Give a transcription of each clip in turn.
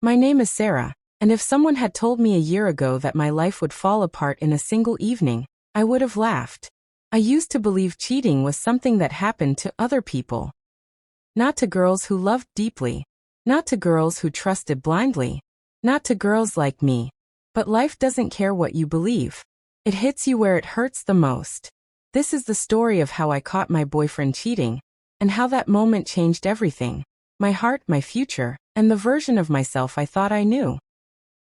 My name is Sara, and if someone had told me a year ago that my life would fall apart in a single evening, I would have laughed. I used to believe cheating was something that happened to other people. Not to girls who loved deeply. Not to girls who trusted blindly. Not to girls like me. But life doesn't care what you believe. It hits you where it hurts the most. This is the story of how I caught my boyfriend cheating, and how that moment changed everything. My heart, my future, and the version of myself I thought I knew.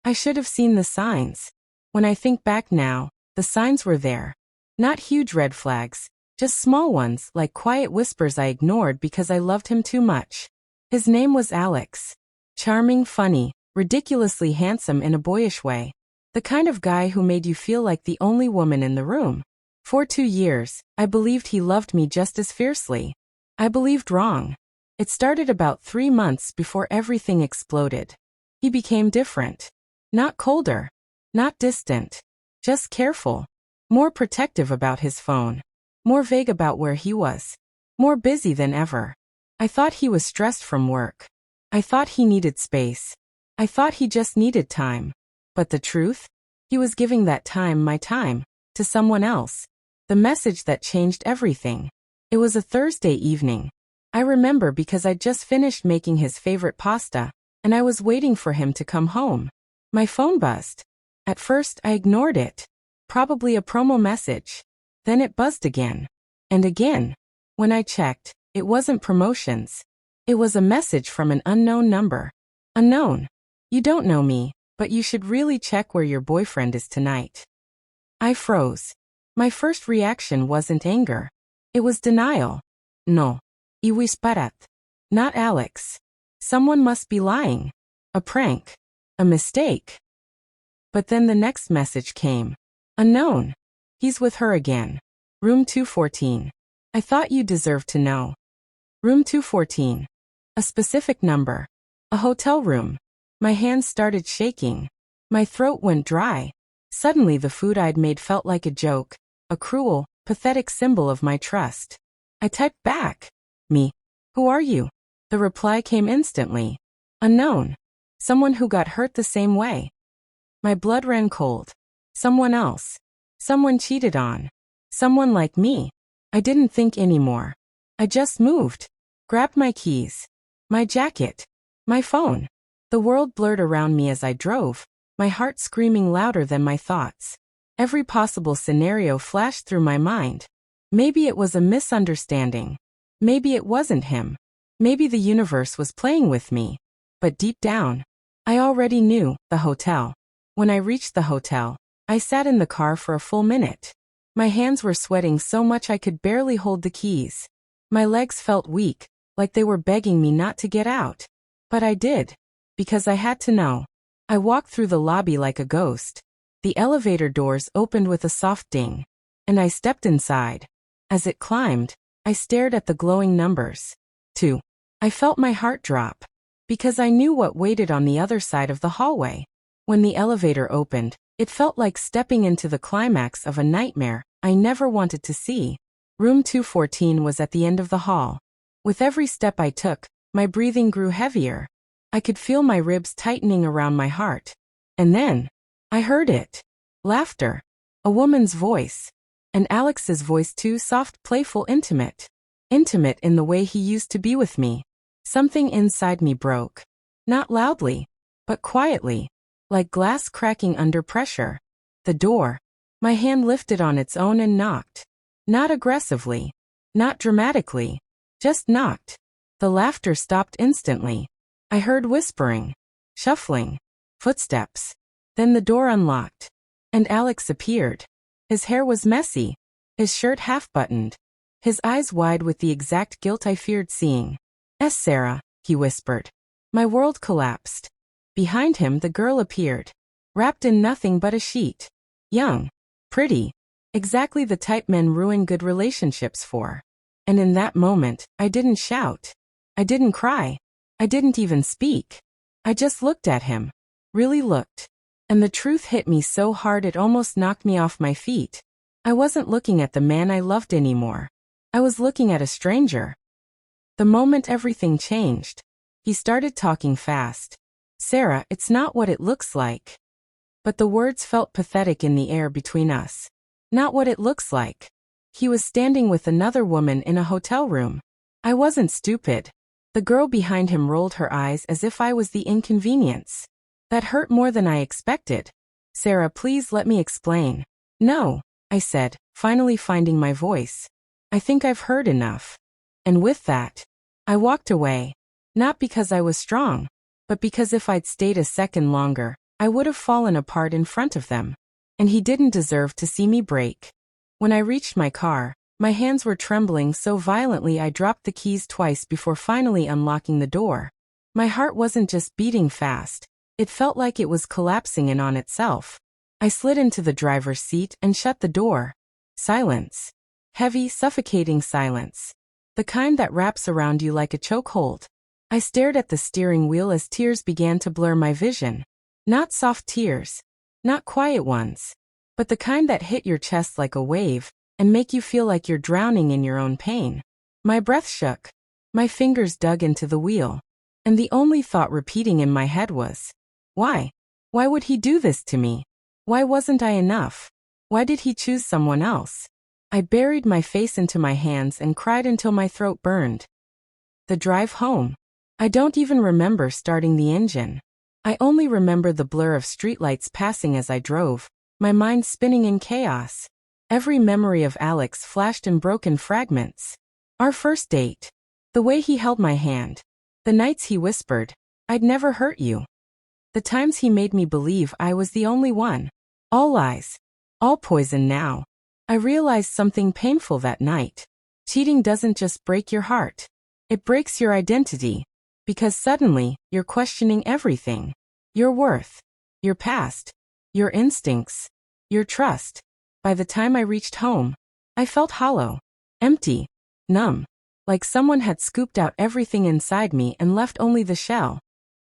I should have seen the signs. When I think back now, the signs were there. Not huge red flags, just small ones like quiet whispers I ignored because I loved him too much. His name was Alex. Charming, funny, ridiculously handsome in a boyish way. The kind of guy who made you feel like the only woman in the room. For 2 years, I believed he loved me just as fiercely. I believed wrong. It started about 3 months before everything exploded. He became different. Not colder. Not distant. Just careful. More protective about his phone. More vague about where he was. More busy than ever. I thought he was stressed from work. I thought he needed space. I thought he just needed time. But the truth? He was giving that time, my time, to someone else. The message that changed everything. It was a Thursday evening. I remember because I'd just finished making his favorite pasta, and I was waiting for him to come home. My phone buzzed. At first, I ignored it. Probably a promo message. Then it buzzed again. And again. When I checked, it wasn't promotions. It was a message from an unknown number. Unknown. You don't know me, but you should really check where your boyfriend is tonight. I froze. My first reaction wasn't anger. It was denial. No. Iwisparat. Not Alex. Someone must be lying. A prank. A mistake. But then the next message came. Unknown. He's with her again. Room 214. I thought you deserved to know. Room 214. A specific number. A hotel room. My hands started shaking. My throat went dry. Suddenly the food I'd made felt like a joke, a cruel, pathetic symbol of my trust. I typed back. Me. Who are you? The reply came instantly. Unknown. Someone who got hurt the same way. My blood ran cold. Someone else. Someone cheated on. Someone like me. I didn't think anymore. I just moved. Grabbed my keys. My jacket. My phone. The world blurred around me as I drove, my heart screaming louder than my thoughts. Every possible scenario flashed through my mind. Maybe it was a misunderstanding. Maybe it wasn't him. Maybe the universe was playing with me. But deep down, I already knew. The hotel. When I reached the hotel, I sat in the car for a full minute. My hands were sweating so much I could barely hold the keys. My legs felt weak, like they were begging me not to get out. But I did. Because I had to know. I walked through the lobby like a ghost. The elevator doors opened with a soft ding. And I stepped inside. As it climbed, I stared at the glowing numbers. 2. I felt my heart drop. Because I knew what waited on the other side of the hallway. When the elevator opened, it felt like stepping into the climax of a nightmare I never wanted to see. Room 214 was at the end of the hall. With every step I took, my breathing grew heavier. I could feel my ribs tightening around my heart. And then, I heard it. Laughter. A woman's voice. And Alex's voice too, soft, playful, intimate. Intimate in the way he used to be with me. Something inside me broke. Not loudly, but quietly. Like glass cracking under pressure. The door. My hand lifted on its own and knocked. Not aggressively. Not dramatically. Just knocked. The laughter stopped instantly. I heard whispering. Shuffling. Footsteps. Then the door unlocked. And Alex appeared. His hair was messy. His shirt half-buttoned. His eyes wide with the exact guilt I feared seeing. Sara, he whispered. My world collapsed. Behind him the girl appeared. Wrapped in nothing but a sheet. Young. Pretty. Exactly the type men ruin good relationships for. And in that moment, I didn't shout. I didn't cry. I didn't even speak. I just looked at him. Really looked. And the truth hit me so hard it almost knocked me off my feet. I wasn't looking at the man I loved anymore. I was looking at a stranger. The moment everything changed. He started talking fast. Sara, it's not what it looks like. But the words felt pathetic in the air between us. Not what it looks like. He was standing with another woman in a hotel room. I wasn't stupid. The girl behind him rolled her eyes as if I was the inconvenience. That hurt more than I expected. Sara, please let me explain. No, I said, finally finding my voice. I think I've heard enough. And with that, I walked away. Not because I was strong, but because if I'd stayed a second longer, I would have fallen apart in front of them. And he didn't deserve to see me break. When I reached my car, my hands were trembling so violently I dropped the keys twice before finally unlocking the door. My heart wasn't just beating fast, it felt like it was collapsing in on itself. I slid into the driver's seat and shut the door. Silence. Heavy, suffocating silence. The kind that wraps around you like a chokehold. I stared at the steering wheel as tears began to blur my vision. Not soft tears. Not quiet ones. But the kind that hit your chest like a wave and make you feel like you're drowning in your own pain. My breath shook. My fingers dug into the wheel. And the only thought repeating in my head was, why? Why would he do this to me? Why wasn't I enough? Why did he choose someone else? I buried my face into my hands and cried until my throat burned. The drive home. I don't even remember starting the engine. I only remember the blur of streetlights passing as I drove, my mind spinning in chaos. Every memory of Alex flashed in broken fragments. Our first date. The way he held my hand. The nights he whispered, I'd never hurt you. The times he made me believe I was the only one. All lies. All poison now. I realized something painful that night. Cheating doesn't just break your heart. It breaks your identity. Because suddenly, you're questioning everything. Your worth. Your past. Your instincts. Your trust. By the time I reached home, I felt hollow. Empty. Numb. Like someone had scooped out everything inside me and left only the shell.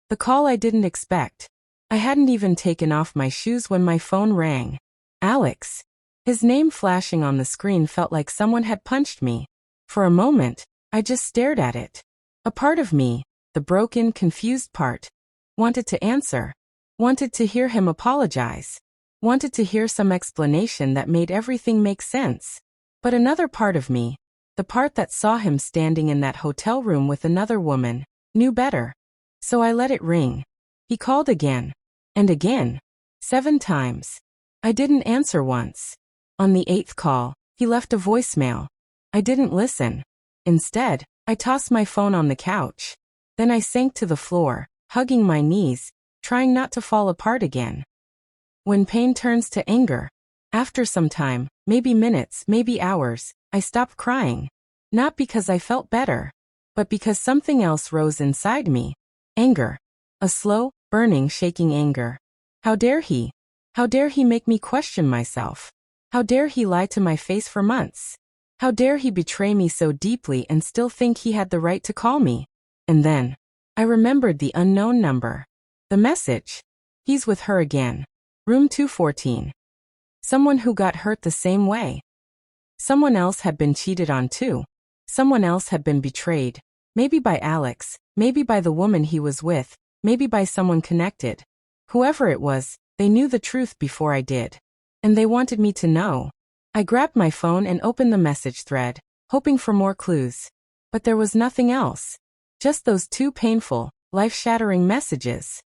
The call I didn't expect. I hadn't even taken off my shoes when my phone rang. Alex. His name flashing on the screen felt like someone had punched me. For a moment, I just stared at it. A part of me, the broken, confused part, wanted to answer. Wanted to hear him apologize. Wanted to hear some explanation that made everything make sense. But another part of me, the part that saw him standing in that hotel room with another woman, knew better. So I let it ring. He called again. And again. 7 times. I didn't answer once. On the 8th call, he left a voicemail. I didn't listen. Instead, I tossed my phone on the couch. Then I sank to the floor, hugging my knees, trying not to fall apart again. When pain turns to anger, after some time, maybe minutes, maybe hours, I stopped crying. Not because I felt better, but because something else rose inside me. Anger. A slow, burning, shaking anger. How dare he? How dare he make me question myself? How dare he lie to my face for months? How dare he betray me so deeply and still think he had the right to call me? And then, I remembered the unknown number. The message. He's with her again. Room 214. Someone who got hurt the same way. Someone else had been cheated on too. Someone else had been betrayed. Maybe by Alex, maybe by the woman he was with, maybe by someone connected. Whoever it was, they knew the truth before I did. And they wanted me to know. I grabbed my phone and opened the message thread, hoping for more clues. But there was nothing else. Just those 2 painful, life-shattering messages.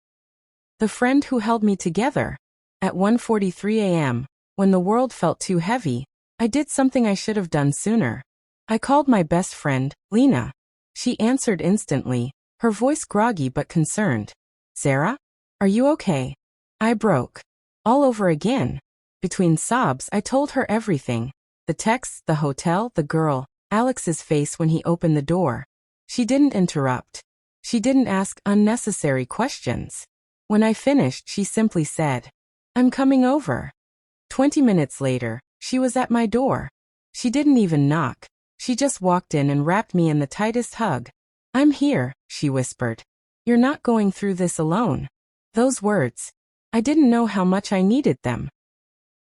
The friend who held me together. At 1:43 a.m., when the world felt too heavy, I did something I should have done sooner. I called my best friend, Lena. She answered instantly, her voice groggy but concerned. Sara? Are you okay? I broke. All over again. Between sobs, I told her everything. The texts, the hotel, the girl, Alex's face when he opened the door. She didn't interrupt. She didn't ask unnecessary questions. When I finished, she simply said, I'm coming over. 20 minutes later, she was at my door. She didn't even knock. She just walked in and wrapped me in the tightest hug. I'm here, she whispered. You're not going through this alone. Those words. I didn't know how much I needed them.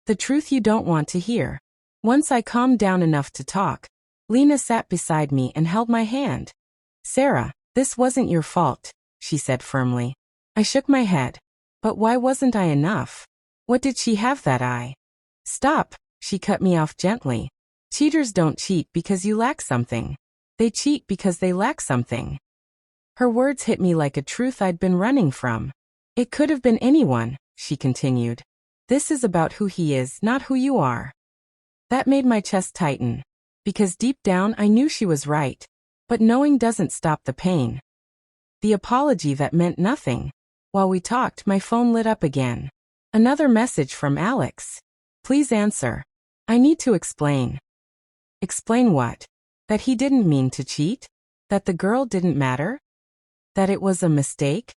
The truth you don't want to hear. Once I calmed down enough to talk, Lena sat beside me and held my hand. Sara, this wasn't your fault, she said firmly. I shook my head. But why wasn't I enough? What did she have that I? Stop, she cut me off gently. Cheaters don't cheat because you lack something. They cheat because they lack something. Her words hit me like a truth I'd been running from. It could have been anyone, she continued. This is about who he is, not who you are. That made my chest tighten. Because deep down I knew she was right. But knowing doesn't stop the pain. The apology that meant nothing. While we talked, my phone lit up again. Another message from Alex. Please answer. I need to explain. Explain what? That he didn't mean to cheat? That the girl didn't matter? That it was a mistake?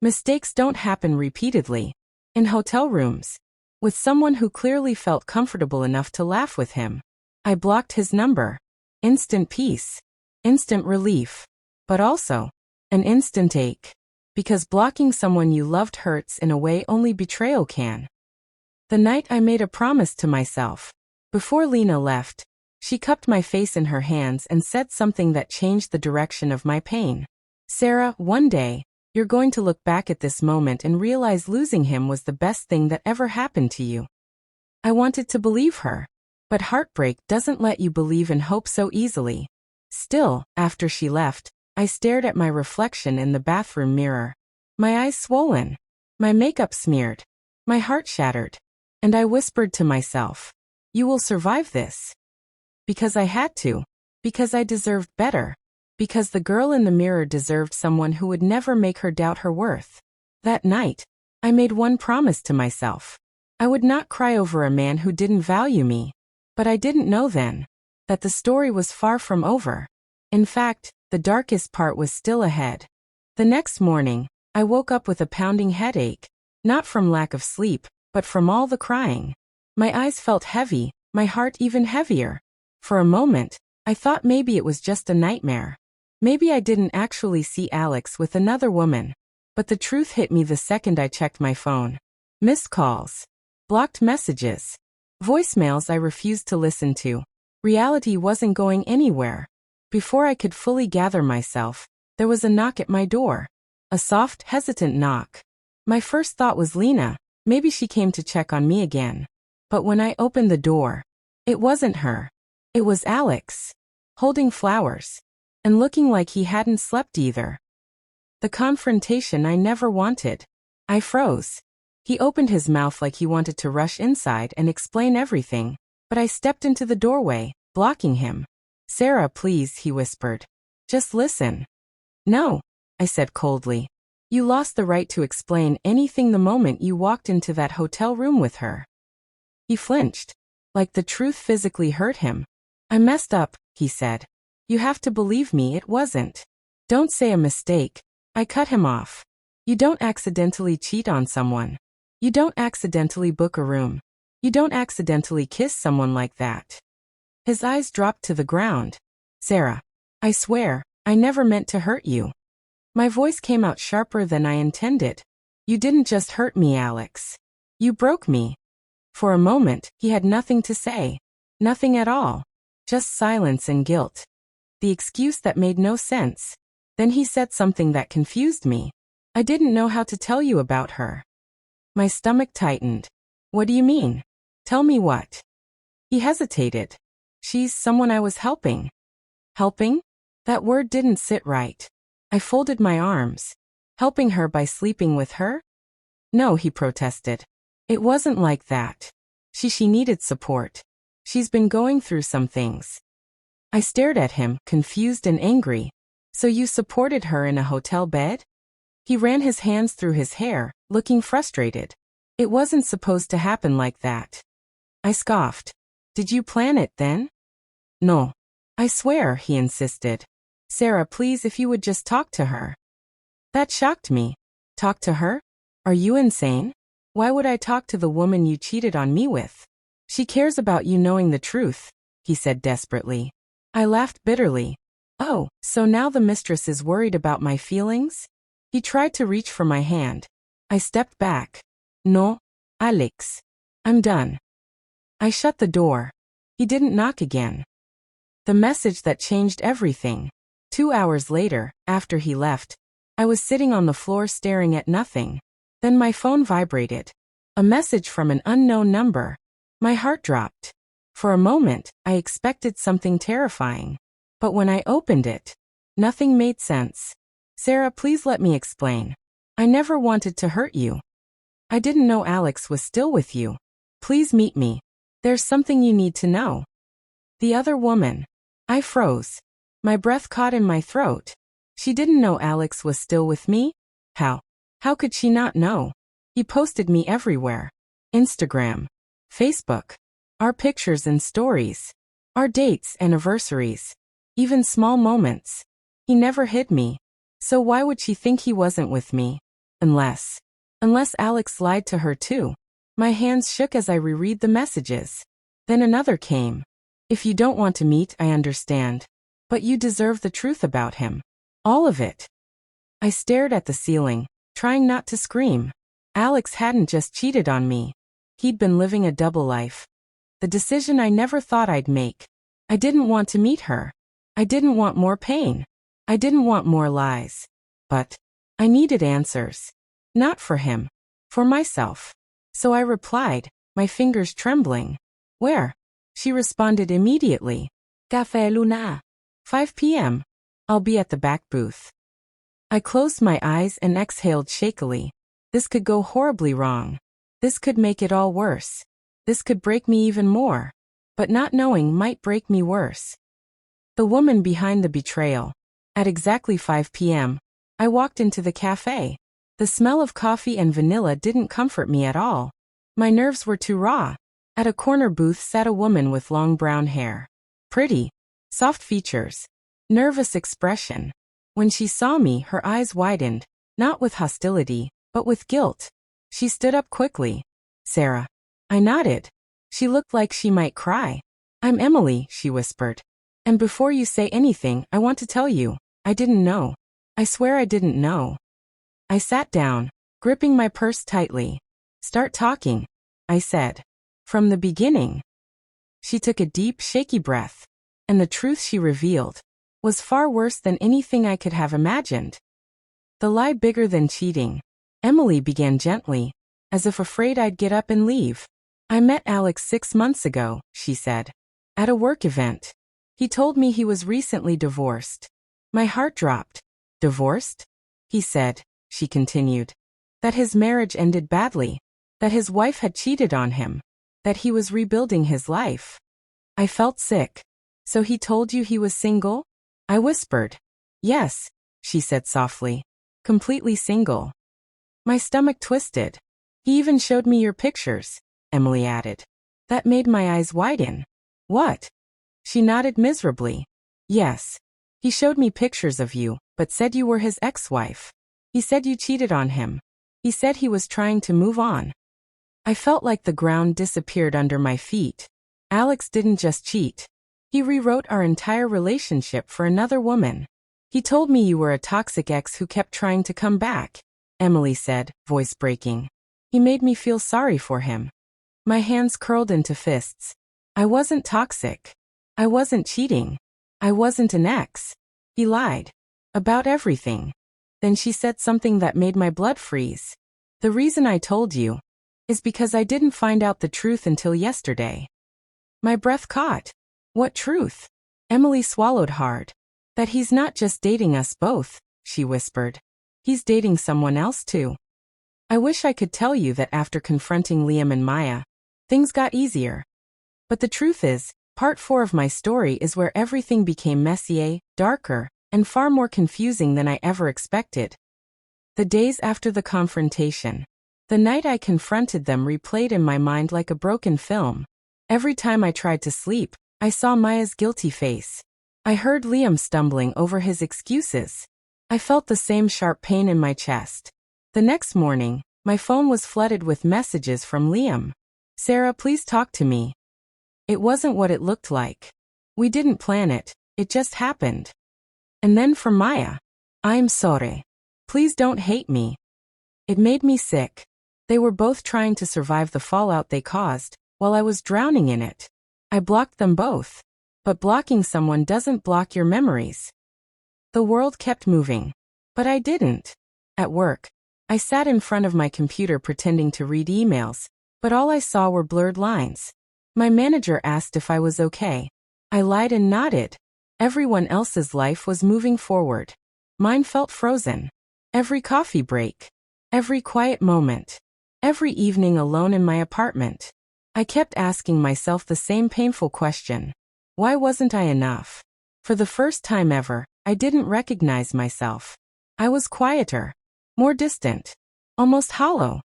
Mistakes don't happen repeatedly. In hotel rooms. With someone who clearly felt comfortable enough to laugh with him. I blocked his number. Instant peace. Instant relief. But also, an instant ache. Because blocking someone you loved hurts in a way only betrayal can. The night I made a promise to myself. Before Lena left, she cupped my face in her hands and said something that changed the direction of my pain. Sara, one day, you're going to look back at this moment and realize losing him was the best thing that ever happened to you. I wanted to believe her. But heartbreak doesn't let you believe in hope so easily. Still, after she left, I stared at my reflection in the bathroom mirror. My eyes swollen. My makeup smeared. My heart shattered. And I whispered to myself, you will survive this. Because I had to. Because I deserved better. Because the girl in the mirror deserved someone who would never make her doubt her worth. That night, I made one promise to myself. I would not cry over a man who didn't value me. But I didn't know then that the story was far from over. In fact, the darkest part was still ahead. The next morning, I woke up with a pounding headache, not from lack of sleep, but from all the crying. My eyes felt heavy, my heart even heavier. For a moment, I thought maybe it was just a nightmare. Maybe I didn't actually see Alex with another woman. But the truth hit me the second I checked my phone. Missed calls. Blocked messages. Voicemails I refused to listen to. Reality wasn't going anywhere. Before I could fully gather myself, there was a knock at my door. A soft, hesitant knock. My first thought was Lena. Maybe she came to check on me again. But when I opened the door, it wasn't her. It was Alex. Holding flowers. And looking like he hadn't slept either. The confrontation I never wanted. I froze. He opened his mouth like he wanted to rush inside and explain everything, but I stepped into the doorway, blocking him. Sara, please, he whispered. Just listen. No, I said coldly. You lost the right to explain anything the moment you walked into that hotel room with her. He flinched, like the truth physically hurt him. I messed up, he said. You have to believe me, it wasn't. Don't say a mistake. I cut him off. You don't accidentally cheat on someone. You don't accidentally book a room. You don't accidentally kiss someone like that. His eyes dropped to the ground. Sara, I swear, I never meant to hurt you. My voice came out sharper than I intended. You didn't just hurt me, Alex. You broke me. For a moment, he had nothing to say. Nothing at all. Just silence and guilt. The excuse that made no sense. Then he said something that confused me. I didn't know how to tell you about her. My stomach tightened. What do you mean? Tell me what? He hesitated. She's someone I was helping. Helping? That word didn't sit right. I folded my arms. Helping her by sleeping with her? No, he protested. It wasn't like that. She needed support. She's been going through some things. I stared at him, confused and angry. So you supported her in a hotel bed? He ran his hands through his hair, looking frustrated. It wasn't supposed to happen like that. I scoffed. Did you plan it then? No. I swear, he insisted. Sara, please, if you would just talk to her. That shocked me. Talk to her? Are you insane? Why would I talk to the woman you cheated on me with? She cares about you knowing the truth, he said desperately. I laughed bitterly. Oh, so now the mistress is worried about my feelings? He tried to reach for my hand. I stepped back. No, Alex. I'm done. I shut the door. He didn't knock again. The message that changed everything. 2 hours later, after he left, I was sitting on the floor staring at nothing. Then my phone vibrated. A message from an unknown number. My heart dropped. For a moment, I expected something terrifying. But when I opened it, nothing made sense. Sara, please let me explain. I never wanted to hurt you. I didn't know Alex was still with you. Please meet me. There's something you need to know. The other woman. I froze. My breath caught in my throat. She didn't know Alex was still with me? How? How could she not know? He posted me everywhere. Instagram. Facebook. Our pictures and stories. Our dates, anniversaries. Even small moments. He never hid me. So why would she think he wasn't with me? Unless Alex lied to her too. My hands shook as I reread the messages. Then another came. If you don't want to meet, I understand. But you deserve the truth about him. All of it. I stared at the ceiling, trying not to scream. Alex hadn't just cheated on me. He'd been living a double life. The decision I never thought I'd make. I didn't want to meet her. I didn't want more pain. I didn't want more lies. But I needed answers. Not for him. For myself. So I replied, my fingers trembling. Where? She responded immediately. Café Luna. 5 p.m. I'll be at the back booth. I closed my eyes and exhaled shakily. This could go horribly wrong. This could make it all worse. This could break me even more. But not knowing might break me worse. The woman behind the betrayal. At exactly 5 p.m., I walked into the cafe. The smell of coffee and vanilla didn't comfort me at all. My nerves were too raw. At a corner booth sat a woman with long brown hair. Pretty. Soft features. Nervous expression. When she saw me, her eyes widened, not with hostility, but with guilt. She stood up quickly. Sara. I nodded. She looked like she might cry. I'm Emily, she whispered. And before you say anything, I want to tell you, I didn't know. I swear I didn't know. I sat down, gripping my purse tightly. Start talking, I said. From the beginning. She took a deep, shaky breath. And the truth she revealed was far worse than anything I could have imagined. The lie bigger than cheating. Emily began gently, as if afraid I'd get up and leave. I met Alex 6 months ago, she said. At a work event. He told me he was recently divorced. My heart dropped. Divorced? He said, she continued. That his marriage ended badly. That his wife had cheated on him. That he was rebuilding his life. I felt sick. So he told you he was single? I whispered. Yes, she said softly. Completely single. My stomach twisted. He even showed me your pictures, Emily added. That made my eyes widen. What? She nodded miserably. Yes. He showed me pictures of you, but said you were his ex-wife. He said you cheated on him. He said he was trying to move on. I felt like the ground disappeared under my feet. Alex didn't just cheat. He rewrote our entire relationship for another woman. He told me you were a toxic ex who kept trying to come back, Emily said, voice breaking. He made me feel sorry for him. My hands curled into fists. I wasn't toxic. I wasn't cheating. I wasn't an ex. He lied. About everything. Then she said something that made my blood freeze. The reason I told you is because I didn't find out the truth until yesterday. My breath caught. What truth? Emily swallowed hard. That he's not just dating us both, she whispered. He's dating someone else too. I wish I could tell you that after confronting Liam and Maya, things got easier. But the truth is, part 4 of my story is where everything became messier, darker, and far more confusing than I ever expected. The days after the confrontation. The night I confronted them replayed in my mind like a broken film. Every time I tried to sleep, I saw Maya's guilty face. I heard Liam stumbling over his excuses. I felt the same sharp pain in my chest. The next morning, my phone was flooded with messages from Liam. Sara, please talk to me. It wasn't what it looked like. We didn't plan it, it just happened. And then from Maya. I'm sorry. Please don't hate me. It made me sick. They were both trying to survive the fallout they caused, while I was drowning in it. I blocked them both. But blocking someone doesn't block your memories. The world kept moving. But I didn't. At work, I sat in front of my computer pretending to read emails, but all I saw were blurred lines. My manager asked if I was okay. I lied and nodded. Everyone else's life was moving forward. Mine felt frozen. Every coffee break, every quiet moment, every evening alone in my apartment, I kept asking myself the same painful question. Why wasn't I enough? For the first time ever, I didn't recognize myself. I was quieter, more distant, almost hollow.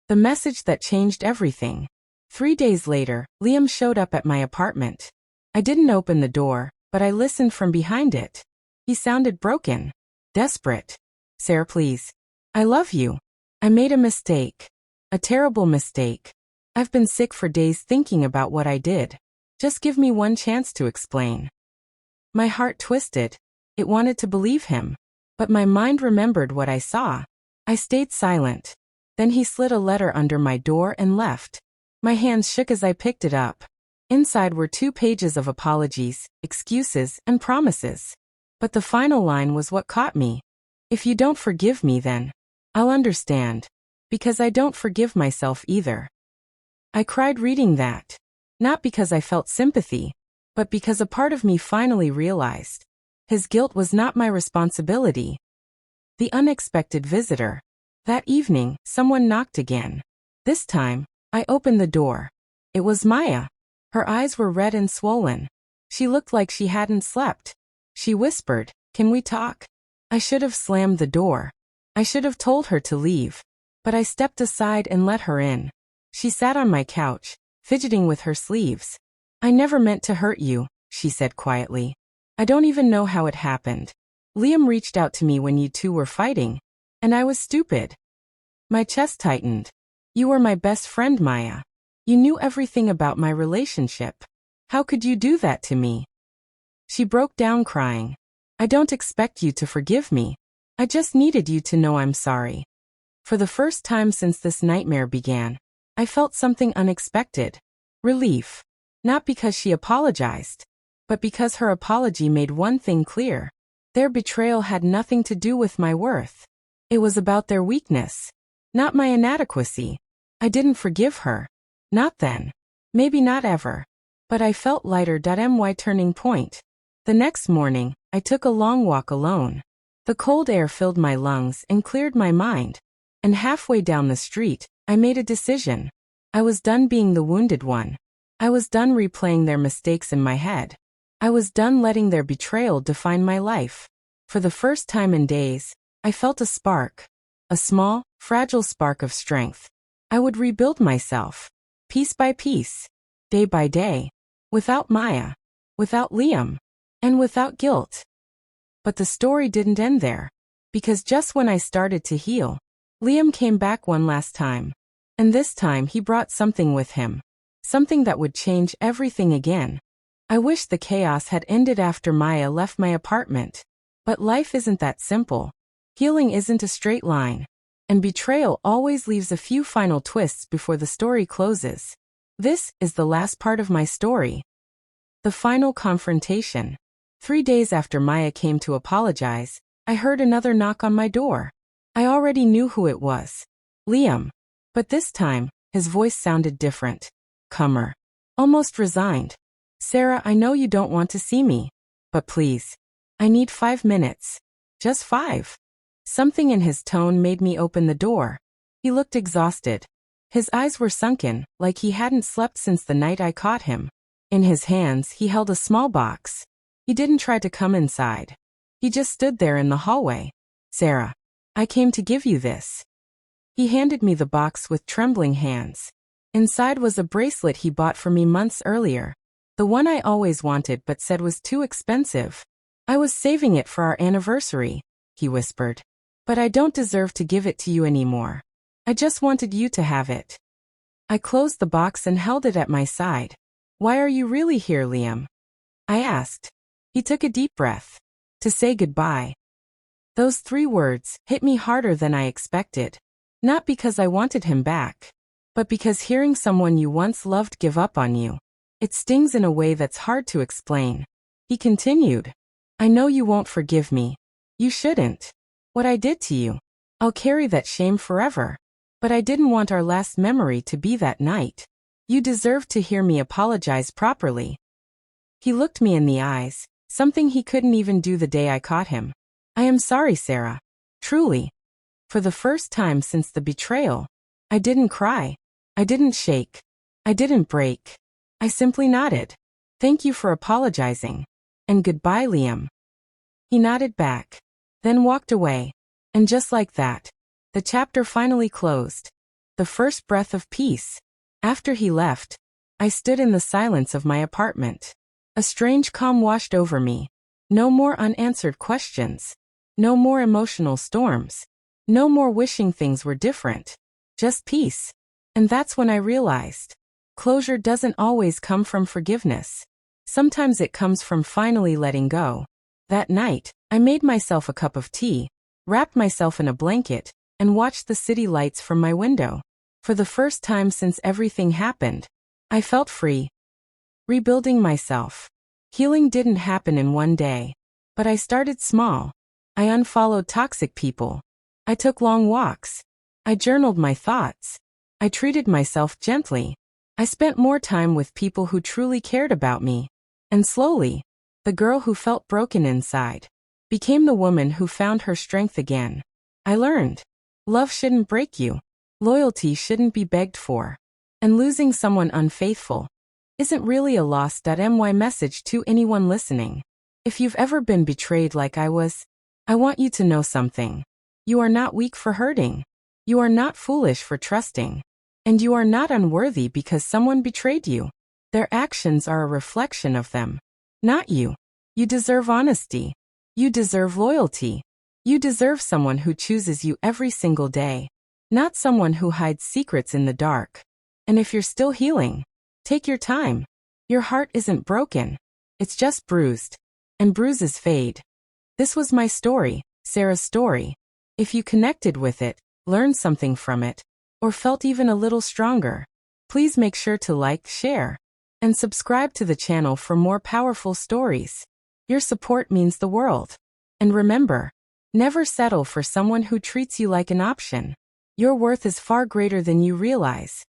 The message that changed everything. 3 days later, Liam showed up at my apartment. I didn't open the door, but I listened from behind it. He sounded broken, desperate. Sara, please. I love you. I made a mistake. A terrible mistake. I've been sick for days thinking about what I did. Just give me one chance to explain. My heart twisted. It wanted to believe him. But my mind remembered what I saw. I stayed silent. Then he slid a letter under my door and left. My hands shook as I picked it up. Inside were 2 pages of apologies, excuses, and promises. But the final line was what caught me. If you don't forgive me then, I'll understand. Because I don't forgive myself either. I cried reading that. Not because I felt sympathy, but because a part of me finally realized. His guilt was not my responsibility. The unexpected visitor. That evening, someone knocked again. This time, I opened the door. It was Maya. Her eyes were red and swollen. She looked like she hadn't slept. She whispered, "Can we talk?" I should have slammed the door. I should have told her to leave. But I stepped aside and let her in. She sat on my couch, fidgeting with her sleeves. "I never meant to hurt you," she said quietly. "I don't even know how it happened. Liam reached out to me when you two were fighting, and I was stupid." My chest tightened. "You were my best friend, Maya. You knew everything about my relationship. How could you do that to me?" She broke down crying. "I don't expect you to forgive me. I just needed you to know I'm sorry." For the first time since this nightmare began, I felt something unexpected. Relief. Not because she apologized, but because her apology made one thing clear. Their betrayal had nothing to do with my worth. It was about their weakness, not my inadequacy. I didn't forgive her. Not then. Maybe not ever. But I felt lighter. My turning point. The next morning, I took a long walk alone. The cold air filled my lungs and cleared my mind. And halfway down the street, I made a decision. I was done being the wounded one. I was done replaying their mistakes in my head. I was done letting their betrayal define my life. For the first time in days, I felt a spark. A small, fragile spark of strength. I would rebuild myself. Piece by piece. Day by day. Without Maya. Without Liam. And without guilt. But the story didn't end there. Because just when I started to heal, Liam came back one last time. And this time he brought something with him. Something that would change everything again. I wish the chaos had ended after Maya left my apartment. But life isn't that simple. Healing isn't a straight line. And betrayal always leaves a few final twists before the story closes. This is the last part of my story. The final confrontation. 3 days after Maya came to apologize, I heard another knock on my door. I already knew who it was. Liam. But this time, his voice sounded different. Calmer. Almost resigned. "Sara, I know you don't want to see me. But please. I need 5 minutes. Just 5. Something in his tone made me open the door. He looked exhausted. His eyes were sunken, like he hadn't slept since the night I caught him. In his hands, he held a small box. He didn't try to come inside. He just stood there in the hallway. "Sara, I came to give you this." He handed me the box with trembling hands. Inside was a bracelet he bought for me months earlier. The one I always wanted but said was too expensive. "I was saving it for our anniversary," he whispered. "But I don't deserve to give it to you anymore. I just wanted you to have it." I closed the box and held it at my side. "Why are you really here, Liam?" I asked. He took a deep breath. "To say goodbye." Those 3 words hit me harder than I expected. Not because I wanted him back, but because hearing someone you once loved give up on you, it stings in a way that's hard to explain. He continued. "I know you won't forgive me. You shouldn't. What I did to you. I'll carry that shame forever. But I didn't want our last memory to be that night. You deserve to hear me apologize properly." He looked me in the eyes, something he couldn't even do the day I caught him. "I am sorry, Sara. Truly." For the first time since the betrayal, I didn't cry. I didn't shake. I didn't break. I simply nodded. "Thank you for apologizing. And goodbye, Liam." He nodded back, then walked away. And just like that, the chapter finally closed. The first breath of peace. After he left, I stood in the silence of my apartment. A strange calm washed over me. No more unanswered questions. No more emotional storms. No more wishing things were different. Just peace. And that's when I realized, closure doesn't always come from forgiveness. Sometimes it comes from finally letting go. That night, I made myself a cup of tea, wrapped myself in a blanket, and watched the city lights from my window. For the first time since everything happened, I felt free. Rebuilding myself. Healing didn't happen in one day. But I started small. I unfollowed toxic people. I took long walks. I journaled my thoughts. I treated myself gently. I spent more time with people who truly cared about me. And slowly, the girl who felt broken inside became the woman who found her strength again. I learned, love shouldn't break you. Loyalty shouldn't be begged for. And losing someone unfaithful isn't really a loss. My message to anyone listening. If you've ever been betrayed like I was, I want you to know something. You are not weak for hurting. You are not foolish for trusting. And you are not unworthy because someone betrayed you. Their actions are a reflection of them, not you. You deserve honesty. You deserve loyalty. You deserve someone who chooses you every single day, not someone who hides secrets in the dark. And if you're still healing, take your time. Your heart isn't broken. It's just bruised. And bruises fade. This was my story, Sara's story. If you connected with it, learned something from it, or felt even a little stronger, please make sure to like, share, and subscribe to the channel for more powerful stories. Your support means the world. And remember, never settle for someone who treats you like an option. Your worth is far greater than you realize.